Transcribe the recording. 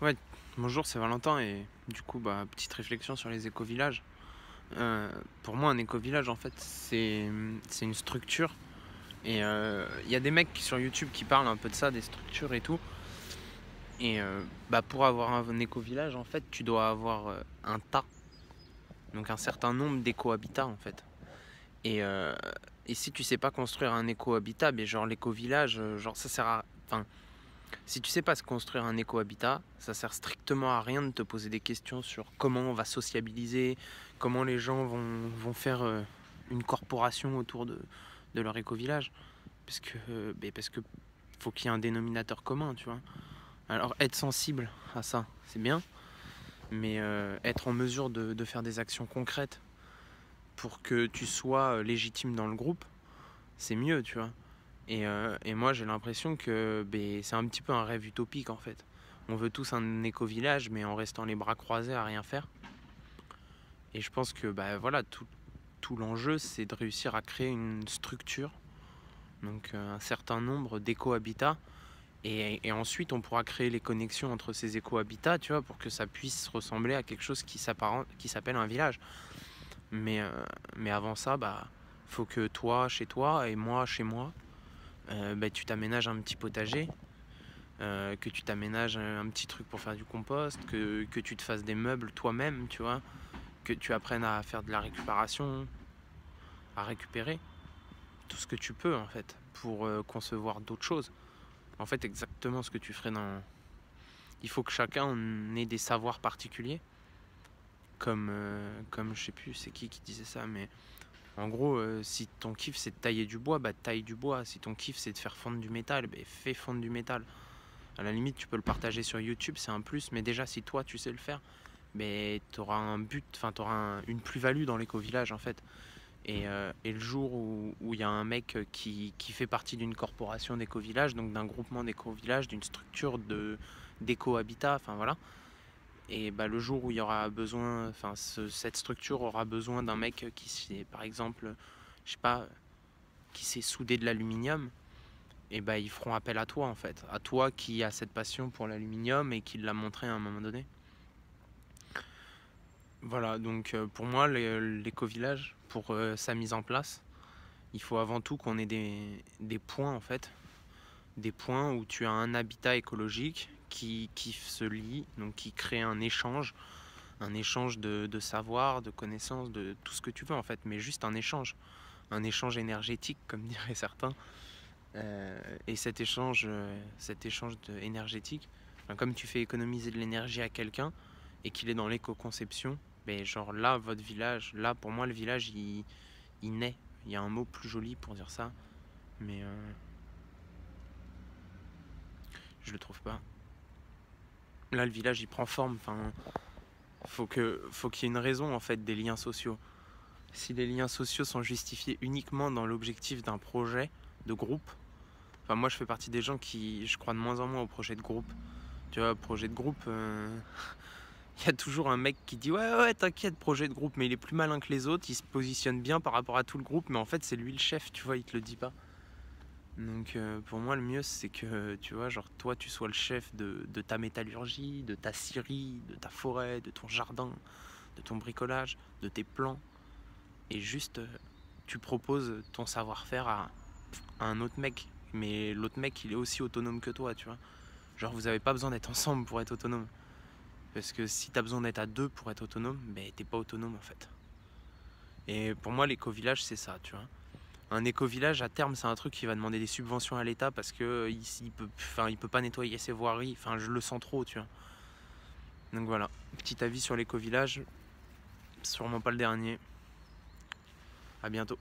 Ouais, bonjour, c'est Valentin et du coup, petite réflexion sur les éco-villages. Pour moi, un éco-village, en fait, c'est une structure. Et il y a des mecs sur YouTube qui parlent un peu de ça, des structures et tout. Et pour avoir un éco-village, en fait, tu dois avoir un tas, donc un certain nombre d'éco-habitats, en fait. Et, euh, et si tu sais pas construire un éco-habitat, genre l'éco-village, genre ça sert à. Enfin, si tu sais pas se construire un éco-habitat, ça sert strictement à rien de te poser des questions sur comment on va sociabiliser, comment les gens vont faire une corporation autour de leur éco-village. Parce que faut qu'il y ait un dénominateur commun, tu vois. Alors être sensible à ça, c'est bien, mais être en mesure de faire des actions concrètes pour que tu sois légitime dans le groupe, c'est mieux, tu vois. Et moi, j'ai l'impression que c'est un petit peu un rêve utopique en fait. On veut tous un éco-village, mais en restant les bras croisés à rien faire. Et je pense que voilà, tout l'enjeu, c'est de réussir à créer une structure, donc un certain nombre d'éco-habitats. Et ensuite, on pourra créer les connexions entre ces éco-habitats, tu vois, pour que ça puisse ressembler à quelque chose qui s'appelle un village. Mais, euh, mais avant ça, faut que toi, chez toi, et moi, chez moi, tu t'aménages un petit potager, que tu t'aménages un petit truc pour faire du compost, que tu te fasses des meubles toi-même, tu vois, que tu apprennes à faire de la récupération, à récupérer tout ce que tu peux en fait pour concevoir d'autres choses. En fait, exactement ce que tu ferais dans. Il faut que chacun ait des savoirs particuliers, comme je sais plus c'est qui disait ça, mais en gros, si ton kiff c'est de tailler du bois, taille du bois. Si ton kiff c'est de faire fondre du métal, fais fondre du métal. À la limite, tu peux le partager sur YouTube, c'est un plus, mais déjà, si toi, tu sais le faire, tu auras un but, enfin, tu auras une plus-value dans l'éco-village, en fait. Et le jour où il y a un mec qui fait partie d'une corporation d'éco-village, donc d'un groupement d'éco-village, d'une structure d'éco-habitat, enfin voilà, et le jour où il y aura besoin, enfin, cette structure aura besoin d'un mec qui sait, par exemple, je sais pas, qui sait souder de l'aluminium, et ils feront appel à toi en fait, à toi qui a cette passion pour l'aluminium et qui l'a montré à un moment donné. Voilà, donc pour moi, l'éco-village, pour sa mise en place, il faut avant tout qu'on ait des points en fait, des points où tu as un habitat écologique qui se lie, donc qui crée un échange de savoir, de connaissances, de tout ce que tu veux en fait, mais juste un échange énergétique comme diraient certains. Et cet échange énergétique, comme tu fais économiser de l'énergie à quelqu'un et qu'il est dans l'éco-conception, genre là, votre village, là pour moi le village il naît. Il y a un mot plus joli pour dire ça, mais je le trouve pas. Là le village il prend forme, enfin, faut qu'il y ait une raison en fait des liens sociaux. Si les liens sociaux sont justifiés uniquement dans l'objectif d'un projet de groupe, enfin moi je fais partie des gens qui je crois de moins en moins au projet de groupe. Tu vois, projet de groupe, il y a toujours un mec qui dit ouais t'inquiète projet de groupe, mais il est plus malin que les autres, il se positionne bien par rapport à tout le groupe, mais en fait c'est lui le chef, tu vois, il te le dit pas. Donc pour moi le mieux c'est que tu vois genre toi tu sois le chef de ta métallurgie, de ta scierie, de ta forêt, de ton jardin, de ton bricolage, de tes plans, et juste tu proposes ton savoir-faire à un autre mec, mais l'autre mec il est aussi autonome que toi, tu vois. Genre vous avez pas besoin d'être ensemble pour être autonome. Parce que si t'as besoin d'être à deux pour être autonome, t'es pas autonome en fait. Et pour moi, l'éco-village, c'est ça, tu vois. Un éco-village, à terme, c'est un truc qui va demander des subventions à l'État parce que il peut pas nettoyer ses voiries. Enfin, je le sens trop, tu vois. Donc voilà, petit avis sur l'éco-village, sûrement pas le dernier. À bientôt.